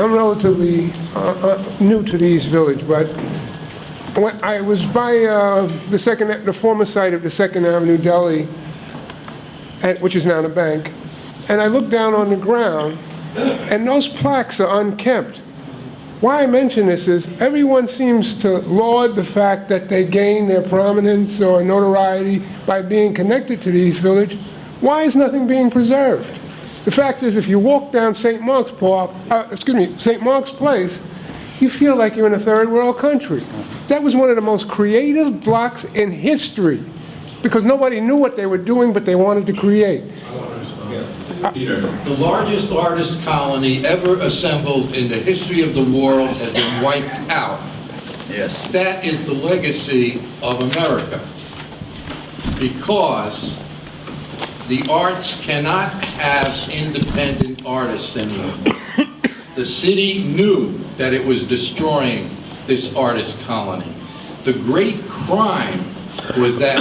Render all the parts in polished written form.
I'm relatively new to the East Village, but when I was by the former site of the 2nd Avenue Deli, which is now the bank, and I looked down on the ground, and those plaques are unkempt. Why I mention this is everyone seems to laud the fact that they gain their prominence or notoriety by being connected to the East Village. Why is nothing being preserved? The fact is, if you walk down St. Mark's Place, you feel like you're in a third world country. That was one of the most creative blocks in history because nobody knew what they were doing, but they wanted to create. Peter, the largest artist colony ever assembled in the history of the world has been wiped out. Yes. That is the legacy of America. Because the arts cannot have independent artists anymore. The city knew that it was destroying this artist colony. The great crime was that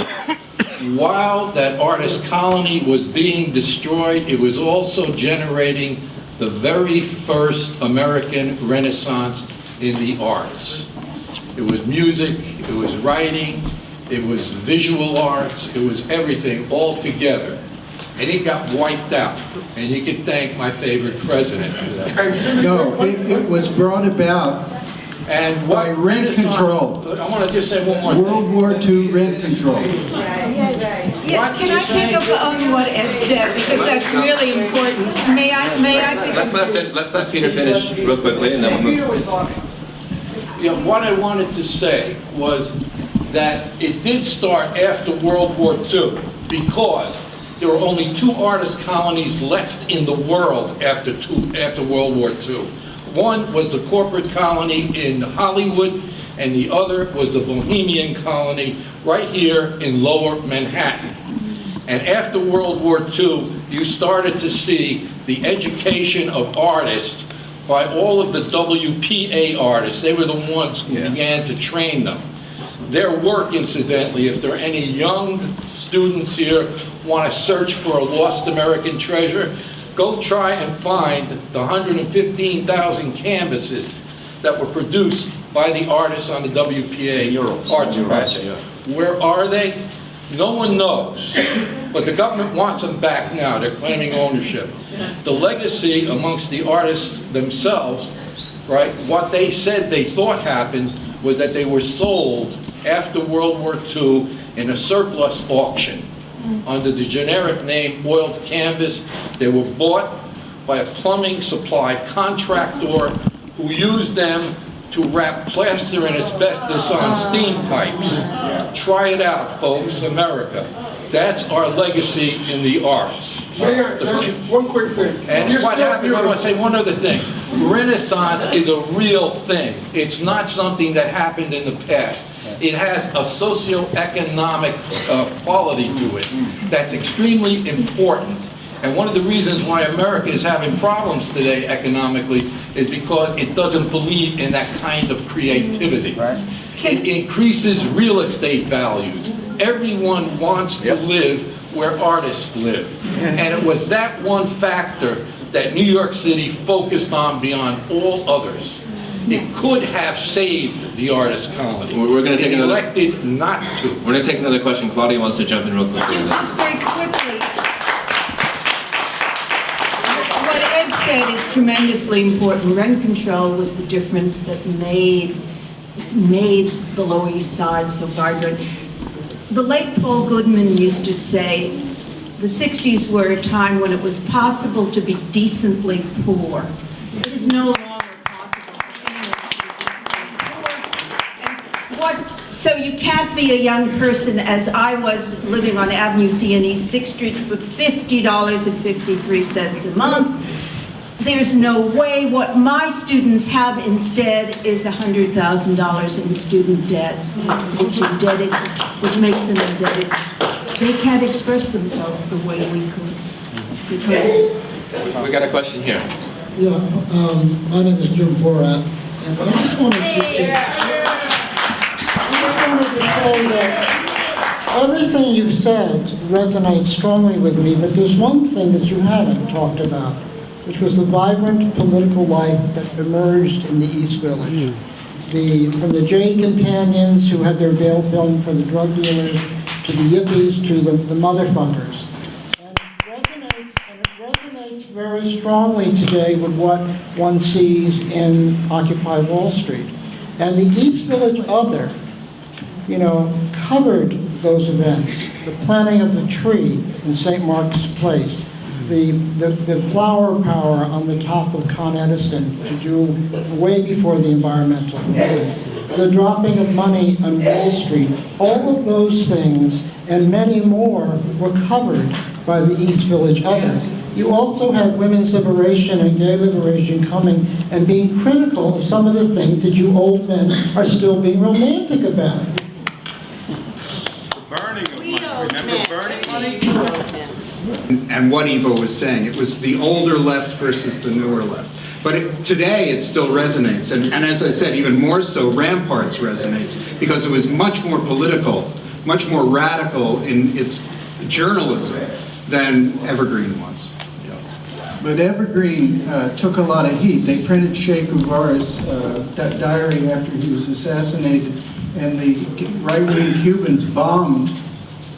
while that artist colony was being destroyed, it was also generating the very first American Renaissance in the arts. It was music, it was writing, it was visual arts, it was everything all together. And it got wiped out. And you can thank my favorite president for that. No, it was brought about and by rent control. I want to just say one more thing. World War II rent control. Yes. Yeah, can I pick up on what Ed said, because that's really important. May I pick up? Let's let Peter finish real quickly, and then we'll move. Yeah, what I wanted to say was that it did start after World War II, because there were only 2 artist colonies left in the world after World War II. One was the corporate colony in Hollywood, and the other was the Bohemian colony right here in Lower Manhattan. And after World War II, you started to see the education of artists by all of the WPA artists. They were the ones who began to train them. Their work, incidentally, if there are any young students here want to search for a lost American treasure, go try and find the 115,000 canvases that were produced by the artists on the WPA Arts Project. Where are they? No one knows. But the government wants them back now. They're claiming ownership. The legacy amongst the artists themselves, right, what they said they thought happened was that they were sold after World War II in a surplus auction under the generic name oiled canvas. They were bought by a plumbing supply contractor who used them to wrap plaster and asbestos on steam pipes. Try it out, folks, America. That's our legacy in the arts. One quick thing. And what happened, I want to say one other thing. Renaissance is a real thing. It's not something that happened in the past. It has a socioeconomic quality to it that's extremely important. And one of the reasons why America is having problems today economically is because it doesn't believe in that kind of creativity. It increases real estate values. Everyone wants to live where artists live. And it was that one factor that New York City focused on beyond all others. It could have saved the artist colony. We're going to take another. Elected not to. We're going to take another question. Claudia wants to jump in real quickly. Just very quickly. What Ed said is tremendously important. Rent control was the difference that made the Lower East Side so vibrant. The late Paul Goodman used to say, the 60s were a time when it was possible to be decently poor. It is no longer possible for anyone to be decently poor. So you can't be a young person, as I was living on Avenue C and East 6th Street for $50.53 a month. There's no way. What my students have instead is $100,000 in student debt, which makes them indebted. They can't express themselves the way we could. Because We got a question here. Yeah, my name is Jim Borat, and I just wanted to say that everything you've said resonates strongly with me, but there's one thing that you haven't talked about, which was the vibrant political life that emerged in the East Village. From the Jade Companions, who had their veil film for the drug dealers, to the yippies, to the motherfuckers. And it resonates very strongly today with what one sees in Occupy Wall Street. And the East Village Other, you know, covered those events. The planting of the tree in St. Mark's Place, the flower power on the top of Con Edison to do way before the environmental movement, the dropping of money on Wall Street, all of those things and many more were covered by the East Village Other. You also had women's liberation and gay liberation coming and being critical of some of the things that you old men are still being romantic about. Burning of money. Remember burning money? And what Ivo was saying, it was the older left versus the newer left. But today it still resonates, and as I said, even more so, Ramparts resonates, because it was much more political, much more radical in its journalism than Evergreen was. But Evergreen took a lot of heat. They printed Che Guevara's diary after he was assassinated, and the right-wing Cubans bombed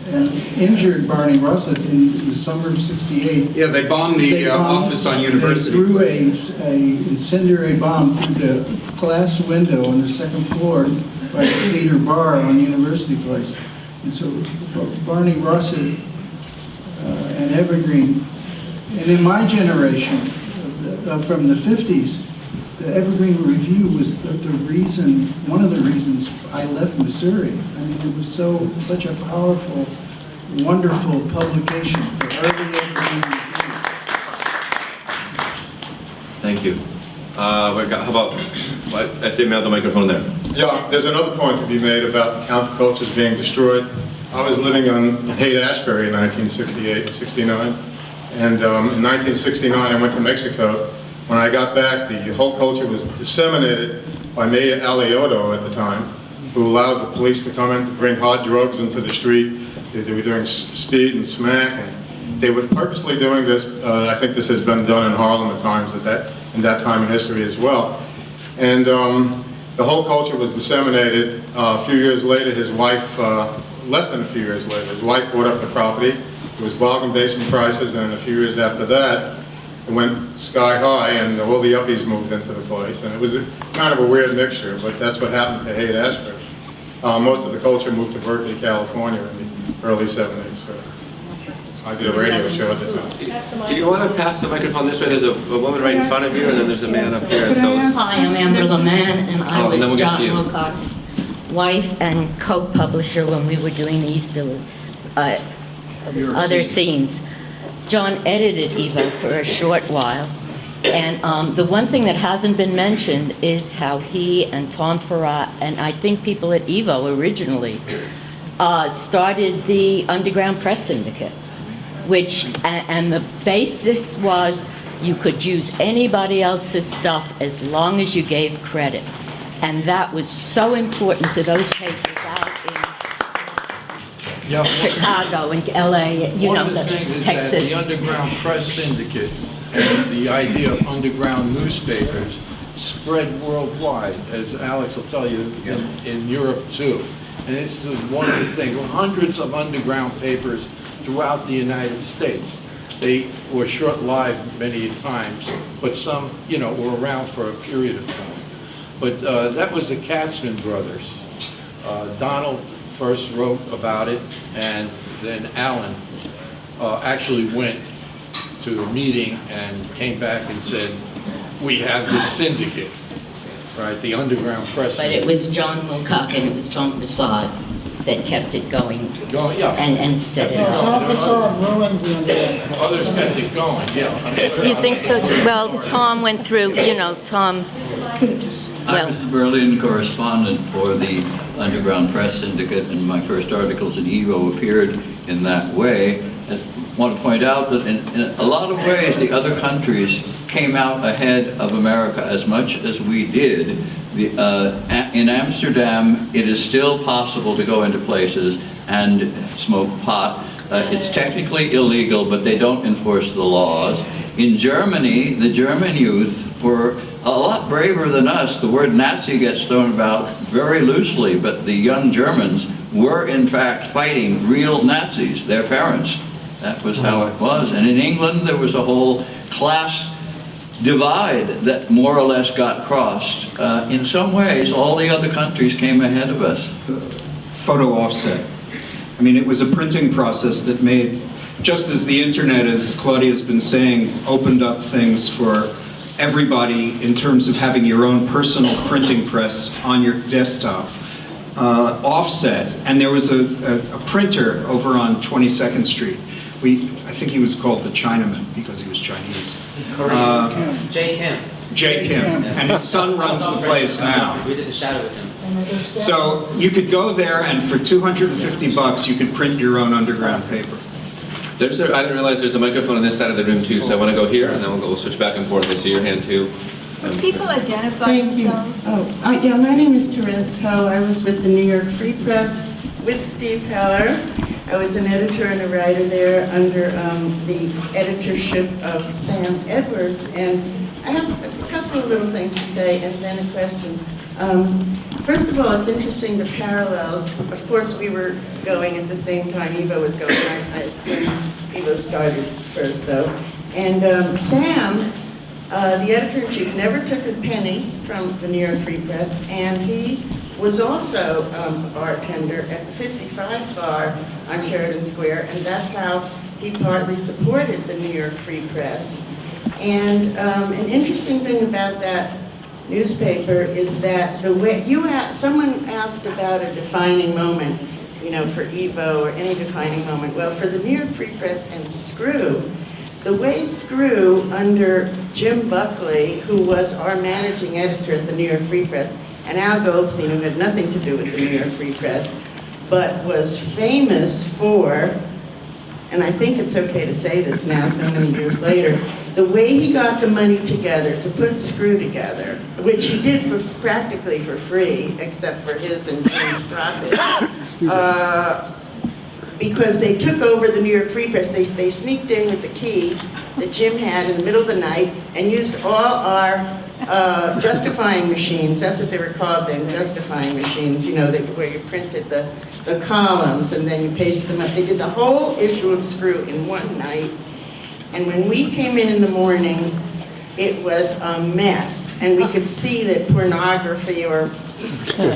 and injured Barney Russett in the summer of '68. Yeah, they bombed the office on University. They threw a incendiary bomb through the glass window on the second floor by the Cedar Bar on University Place. And so Barney Russett and Evergreen, and in my generation, from the 50s, the Evergreen Review was one of the reasons I left Missouri. I mean, it was such a powerful, wonderful publication, the early Evergreen Review. Thank you. How about, I say we have the microphone there. Yeah, there's another point to be made about the countercultures being destroyed. I was living on Haight-Ashbury in 1968, 69, and in 1969 I went to Mexico. When I got back, the whole culture was disseminated by Mayor Alioto at the time, who allowed the police to come in to bring hard drugs into the street. They were doing speed and smack, and they were purposely doing this. I think this has been done in Harlem at times in that time in history as well. And the whole culture was disseminated. A few years later, his wife, less than a few years later, his wife bought up the property. It was bargain basement prices, and a few years after that, it went sky high, and all the yuppies moved into the place. And it was kind of a weird mixture, but that's what happened to Haight-Ashbury. Most of the culture moved to Berkeley, California in the early 70s. So I did a radio show at the time. Do you want to pass the microphone this way? There's a woman right in front of you, and then there's a man up here. So Hi, I'm Amber LeMan, and I and then was we'll get John to you. Wilcox's wife and co-publisher when we were doing the East Village, other scenes. John edited Evo for a short while, and the one thing that hasn't been mentioned is how he and Tom Farrar, and I think people at Evo originally, started the Underground Press Syndicate, which, and the basics was you could use anybody else's stuff as long as you gave credit. And that was so important to those papers out in Chicago and LA, One of the things is that Texas. the Underground Press Syndicate and the idea of underground newspapers spread worldwide, as Alex will tell you, in Europe too. And this is one of the things, hundreds of underground papers throughout the United States. They were short-lived many times, but some, were around for a period of time. But that was the Katzman brothers. Donald first wrote about it, and then Alan actually went to a meeting and came back and said, we have this syndicate, right, the Underground Press But it was John Wilcox and it was Tom Facade that kept it going and set it up. Tom Facade ruined the Underground. Others kept it going, yeah. You think so? Well, Tom went through, Tom, I was the Berlin correspondent for the Underground Press Syndicate, and my first articles in Evo appeared in that way. I want to point out that in a lot of ways, the other countries came out ahead of America as much as we did. In Amsterdam, it is still possible to go into places and smoke pot. It's technically illegal, but they don't enforce the laws. In Germany, the German youth were a lot braver than us. The word Nazi gets thrown about very loosely, but the young Germans were in fact fighting real Nazis, their parents. That was how it was. And in England, there was a whole class divide that more or less got crossed. In some ways, all the other countries came ahead of us. Photo offset. I mean, it was a printing process that made, just as the internet, as Claudia's been saying, opened up things for everybody in terms of having your own personal printing press on your desktop. Offset, and there was a printer over on 22nd Street. I think he was called the Chinaman because he was Chinese. Jay Kim. Jay Kim, and his son runs the place now. We did the shadow with him. So you could go there, and for $250, you could print your own underground paper. I didn't realize there's a microphone on this side of the room too, so I want to go here, and then we'll switch back and forth. I see your hand too. Would people identify themselves? Yeah, my name is Therese Poe. I was with the New York Free Press with Steve Heller. I was an editor and a writer there under the editorship of Sam Edwards. And I have a couple of little things to say and then a question. First of all, it's interesting the parallels. Of course, we were going at the same time Evo was going. I assume Evo started first, though. And Sam, the editor-in-chief, never took a penny from the New York Free Press, and he was also a bartender at the 55 bar on Sheridan Square, and that's how he partly supported the New York Free Press. And an interesting thing about that newspaper is that the way someone asked about a defining moment, you know, for Evo or any defining moment. Well, for the New York Free Press and Screw, the way Screw under Jim Buckley, who was our managing editor at the New York Free Press, and Al Goldstein, who had nothing to do with the New York Free Press, but was famous for, and I think it's okay to say this now so many years later, the way he got the money together to put Screw together, which he did practically for free, except for his and Jim's profit, because they took over the New York Free Press. They sneaked in with the key that Jim had in the middle of the night and used all our justifying machines. That's what they were called then, justifying machines, you know, where you printed the columns and then you pasted them up. They did the whole issue of Screw in one night. And when we came in the morning, it was a mess. And we could see that pornography or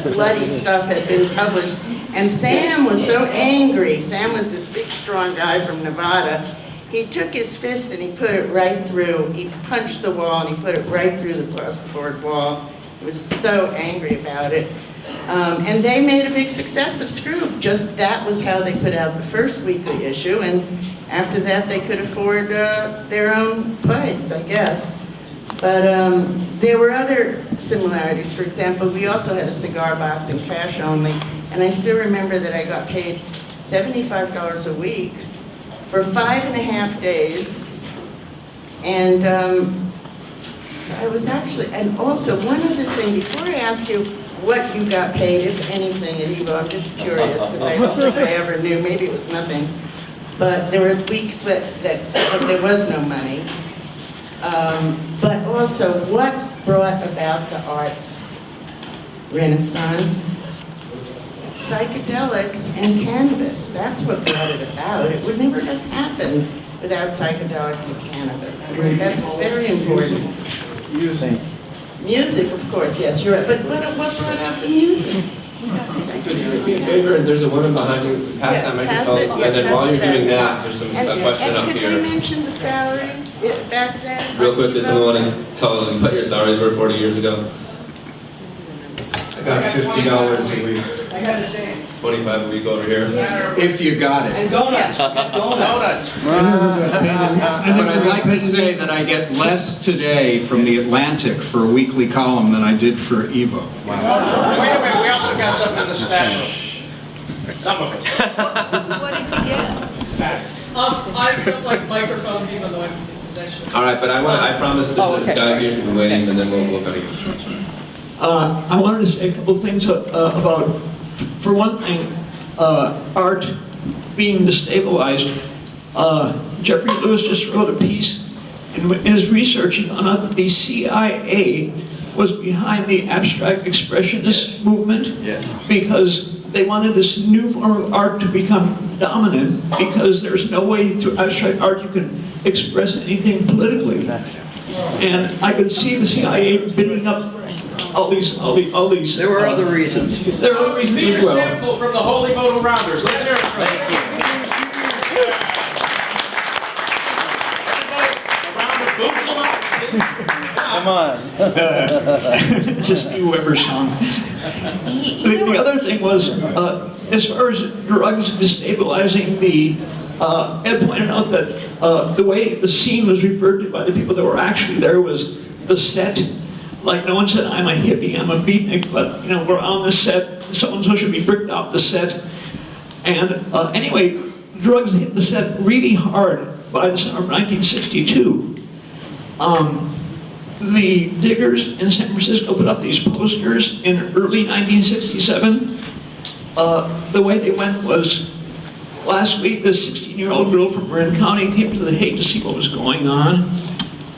bloody stuff had been published. And Sam was so angry. Sam was this big, strong guy from Nevada. He took his fist and he put it right through. He punched the wall and he put it right through the plasterboard wall. He was so angry about it. And they made a big success of Screw. Just that was how they put out the first weekly issue. And after that, they could afford their own place, I guess. But there were other similarities. For example, we also had a cigar box in cash only. And I still remember that I got paid $75 a week for 5.5 days. And I was actually, and also one other thing, before I ask you what you got paid, if anything, at Evo, I'm just curious, because I don't think I ever knew, maybe it was nothing. But there were weeks that there was no money. But also, what brought about the arts renaissance? Psychedelics and cannabis. That's what brought it about. It would never have happened without psychedelics and cannabis. I mean, that's very important. Music. Music, of course, yes, you're right. But what brought out the music? Could you do me a favor? There's a woman behind you. Pass that microphone. And then while you're doing that, there's a question up Could here. we mention the salaries back then? Real quick, does anyone want to tell us what your salaries were 40 years ago? I got $50 a week. I got the same. 25 a week over here. If you got it. And donuts. Donuts. But I'd like to say that I get less today from the Atlantic for a weekly column than I did for Evo. Wait a minute, we also got something in the stack room. Some of it. What did you get? I feel like microphones even though I'm in possession. All right, but I promise there's a guy here who's been waiting, and then we'll go to you. I wanted to say a couple things about, for one thing, art being destabilized. Jeffrey Lewis just wrote a piece. In his research, he found out that the CIA was behind the abstract expressionist movement because they wanted this new form of art to become dominant because there's no way through abstract art you can express anything politically. And I could see the CIA bidding up all these. There were other reasons. There are other reasons Peter as well. Stample from the Holy Modal Rounders. Let's hear it. Thank you. Come on. Just New Weber song. The other thing was, as far as drugs destabilizing the, Ed pointed out that the way the scene was referred to by the people that were actually there was the set. Like no one said, I'm a hippie, I'm a beatnik, but you know, we're on the set, so-and-so should be bricked off the set. And anyway, drugs hit the set really hard by the summer of 1962. The diggers in San Francisco put up these posters in early 1967. The way they went was, last week this 16-year-old girl from Marin County came to The Hague to see what was going on.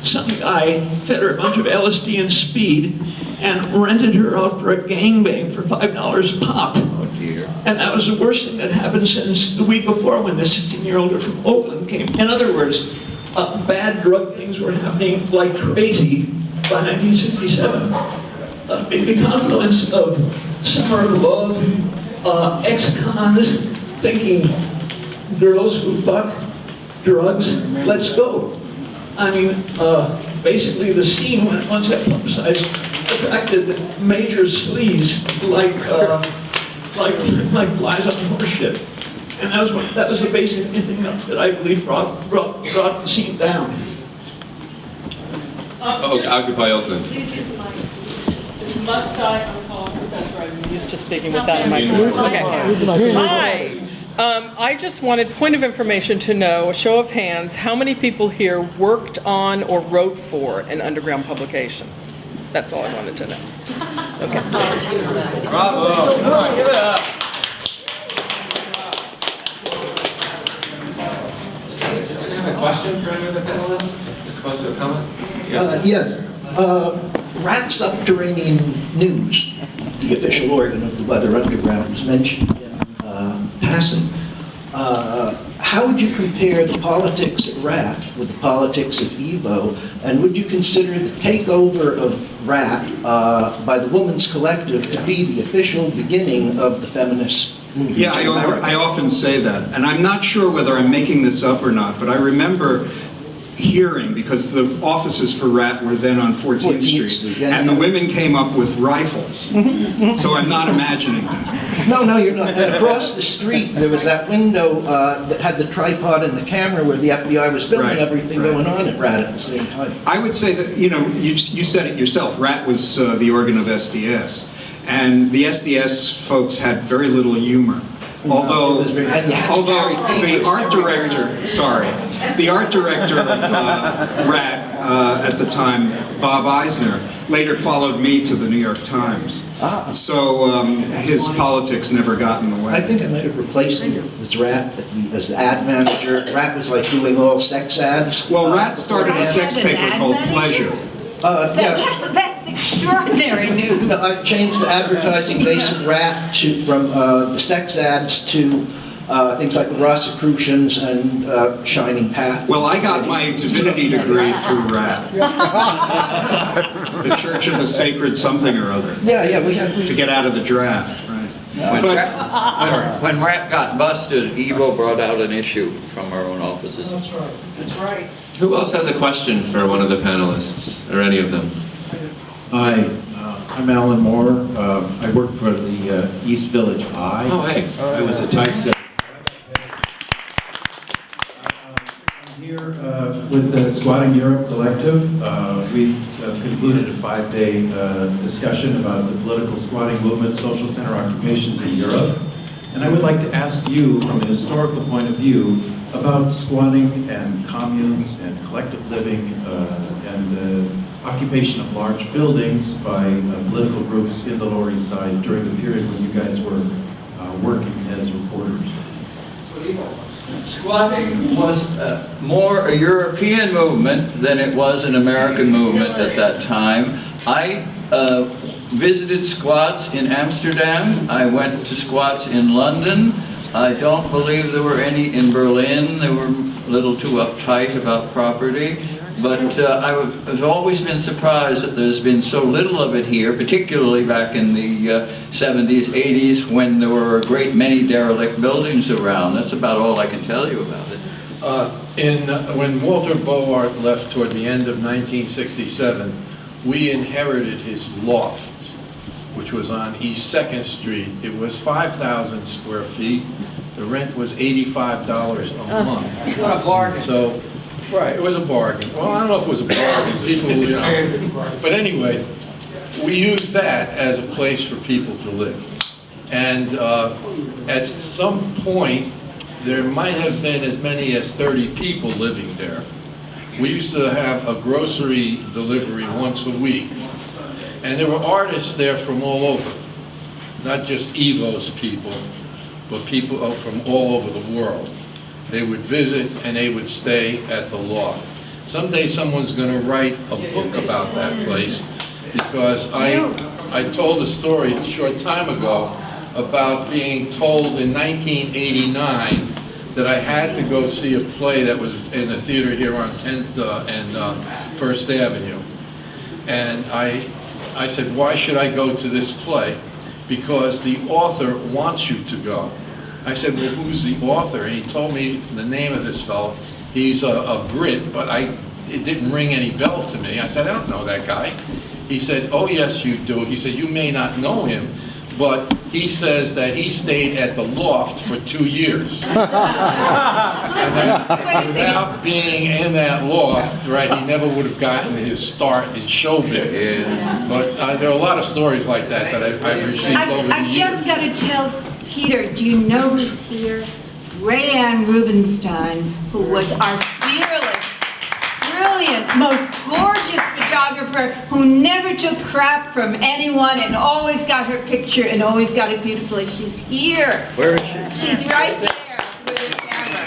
Some guy fed her a bunch of LSD and speed and rented her out for a gangbang for $5 a pop. Oh dear. And that was the worst thing that happened since the week before when the 16-year-old girl from Oakland came. In other words, bad drug things were happening like crazy by 1967. The confluence of summer love, ex-cons thinking girls who fuck, drugs, let's go. I mean, basically the scene when it once got publicized attracted major sleaze like flies on horse shit. And that was the basic thing that I believe brought the scene down. Occupy Oakland. Please use the mic. Must I call Professor? I'm used to speaking without a microphone. Okay. Hi. I just wanted point of information to know, a show of hands, how many people here worked on or wrote for an underground publication? That's all I wanted to know. Okay. Bravo. Come on, give it up. A question for any of the panelists? Close to a comment? Yes. Rat Subterranean News, the official organ of the Weather Underground, was mentioned in passing. How would you compare the politics at RAT with the politics of EVO, and would you consider the takeover of RAT by the Women's Collective to be the official beginning of the feminist movement? Yeah, I often say that, and I'm not sure whether I'm making this up or not, but I remember hearing, because the offices for RAT were then on 14th Street, and the women came up with rifles. So I'm not imagining that. No, you're not. And across the street, there was that window that had the tripod and the camera where the FBI was filming everything going on at RAT at the same time. I would say that, you know, you said it yourself, RAT was the organ of SDS. And the SDS folks had very little humor. Although the art director of RAT at the time, Bob Eisner, later followed me to the New York Times. So his politics never got in the way. I think I might have replaced him as RAT as the ad manager. RAT was like doing all sex ads. Well, RAT started a sex paper called Pleasure. That's extraordinary news. No, I've changed the advertising base of RAT from the sex ads to things like the Rosicrucians and Shining Path. Well, I got my divinity degree through RAT. The Church of the Sacred something or other. Yeah, we had to get out of the draft, right? When RAT got busted, EVO brought out an issue from our own offices. That's right. That's right. Who else has a question for one of the panelists, or any of them? Hi, I'm Alan Moore. I work for the East Village Eye. Oh, hey. I was a typesetter. I'm here with the Squatting Europe Collective. We've concluded a 5-day discussion about the political squatting movement, social center occupations in Europe. And I would like to ask you, from a historical point of view, about squatting and communes and collective living and the occupation of large buildings by political groups in the Lower East Side during the period when you guys were working as reporters. Squatting was more a European movement than it was an American movement at that time. I visited squats in Amsterdam. I went to squats in London. I don't believe there were any in Berlin. They were a little too uptight about property. But I've always been surprised that there's been so little of it here, particularly back in the 70s, 80s, when there were a great many derelict buildings around. That's about all I can tell you about it. When Walter Bowart left toward the end of 1967, we inherited his loft, which was on East 2nd Street. It was 5,000 square feet. The rent was $85 a month. What a bargain. So, right, it was a bargain. Well, I don't know if it was a bargain. People, you know. But anyway, we used that as a place for people to live. And at some point, there might have been as many as 30 people living there. We used to have a grocery delivery once a week. And there were artists there from all over. Not just Evo's people, but people from all over the world. They would visit and they would stay at the loft. Someday someone's going to write a book about that place, because I told a story a short time ago about being told in 1989 that I had to go see a play that was in a theater here on 10th and 1st Avenue. And I said, why should I go to this play? Because the author wants you to go. I said, well, who's the author? And he told me the name of this fellow. He's a Brit, but it didn't ring any bell to me. I said, I don't know that guy. He said, oh, yes, you do. He said, you may not know him, but he says that he stayed at the loft for 2 years. Without being in that loft, right, he never would have gotten his start in showbiz. But there are a lot of stories like that I've received over the years. I've just got to tell Peter, do you know who's here? Rayanne Rubenstein, who was our fearless, brilliant, most gorgeous photographer who never took crap from anyone and always got her picture and always got it beautifully. She's here. Where is she? She's right there with the camera.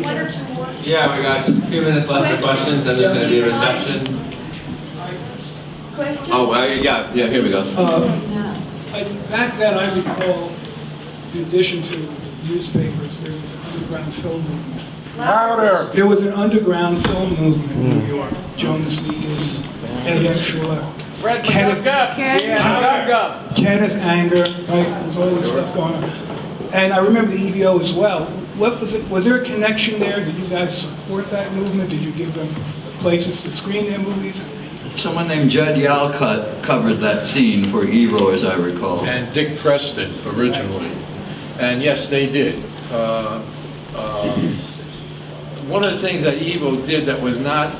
One or two more? Yeah, we got a few minutes left for questions, then there's going to be a reception. Oh, well, yeah, here we go. Back then, I recall, in addition to newspapers, there was an underground film movement. Louder! There was an underground film movement in New York. Jonas Mekas, Ed Exler, Kenneth Anger, right? There was all this stuff going on. And I remember the EVO as well. What was it? Was there a connection there? Did you guys support that movement? Did you give them places to screen their movies? Someone named Judd Yalcott covered that scene for Evo, as I recall. And Dick Preston originally. And yes, they did. One of the things that Evo did that was not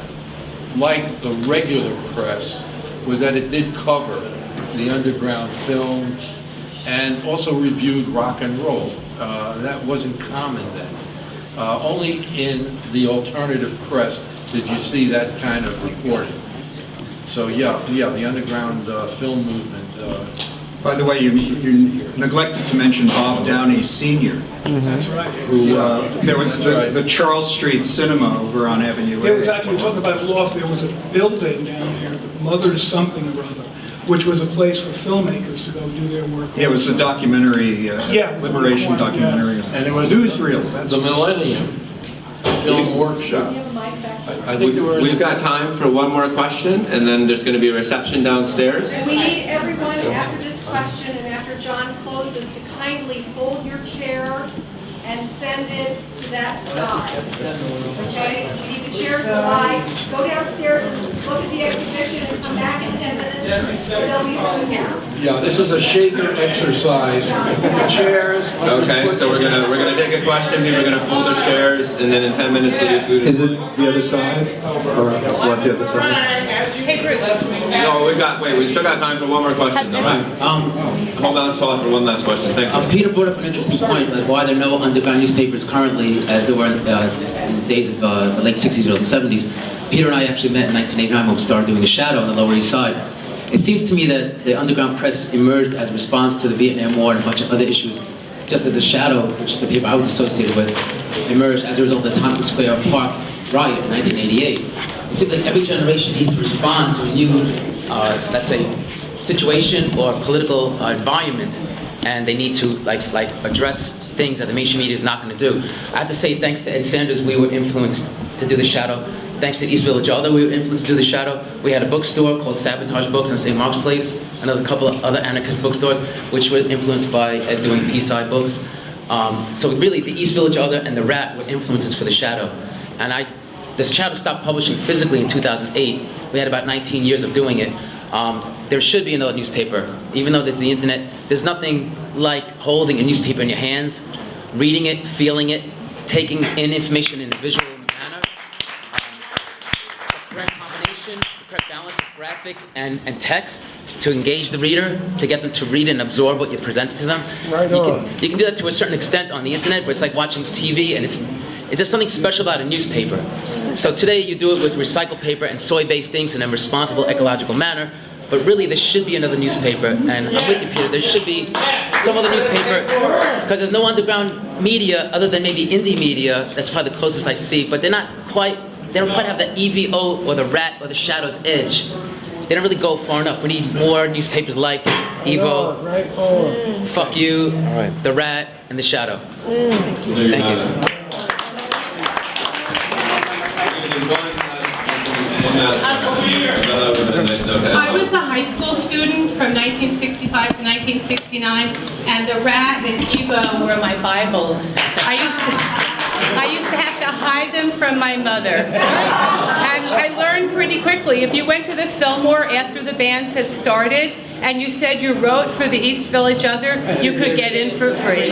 like the regular press was that it did cover the underground films and also reviewed rock and roll. That wasn't common then. Only in the alternative press did you see that kind of reporting. So yeah, the underground film movement. By the way, you neglected to mention Bob Downey Sr. That's right. Who, there was the Charles Street Cinema over on Avenue A. There was actually, we talk about loft, there was a building down there, Mother's something or other, which was a place for filmmakers to go do their work. Yeah, it was a documentary, liberation documentary. And it was newsreel. The Millennium Film Workshop. I think We've got time for one more question, and then there's going to be a reception downstairs. We need everyone, after this question and after John closes, to kindly fold your chair and send it to that side. Okay? We need the chairs alive. Go downstairs and look at the exhibition and come back in 10 minutes. They'll be over here. Yeah, this is a shaker exercise. Chairs. Okay, so we're gonna take a question. People are gonna fold their chairs, and then in 10 minutes there'll be food. Is it the other side? Or what, the other side? Hey, Bruce. No, we still got time for one more question. All right. Hold on, Saul, for one last question. Thank you. Peter brought up an interesting point, why there are no underground newspapers currently as there were in the days of the late 60s, early 70s. Peter and I actually met in 1989 when we started doing The Shadow on the Lower East Side. It seems to me that the underground press emerged as a response to the Vietnam War and a bunch of other issues, just as the Shadow, which is the paper I was associated with, emerged as a result of the Tompkins Square Park riot in 1988. It seems like every generation needs to respond to a new, let's say, situation or political environment, and they need to like address things that the mainstream media is not going to do. I have to say, thanks to Ed Sanders, we were influenced to do The Shadow. Thanks to East Village Other, we were influenced to do The Shadow. We had a bookstore called Sabotage Books on St. Mark's Place, another couple of other anarchist bookstores, which were influenced by Ed doing Eastside Books. So really, the East Village Other and The Rat were influences for The Shadow. And The Shadow stopped publishing physically in 2008. We had about 19 years of doing it. There should be another newspaper. Even though there's the internet, there's nothing like holding a newspaper in your hands, reading it, feeling it, taking in information in a visual manner. The correct combination, the correct balance of graphic and text to engage the reader, to get them to read and absorb what you present to them. Right on. You can do that to a certain extent on the internet, but it's like watching TV, and it's just something special about a newspaper. So today you do it with recycled paper and soy-based inks in a responsible ecological manner, but really there should be another newspaper, and I'm with you, Peter, there should be some other newspaper, because there's no underground media other than maybe indie media. That's probably the closest I see, but they don't quite have the EVO or the Rat or the Shadow's edge. They don't really go far enough. We need more newspapers like Evo, Fuck You, The Rat, and The Shadow. Thank you. I was a high school student from 1965 to 1969, and The Rat and Evo were my Bibles. I used to have to hide them from my mother. And I learned pretty quickly, if you went to the Fillmore after the bands had started, and you said you wrote for the East Village Other, you could get in for free.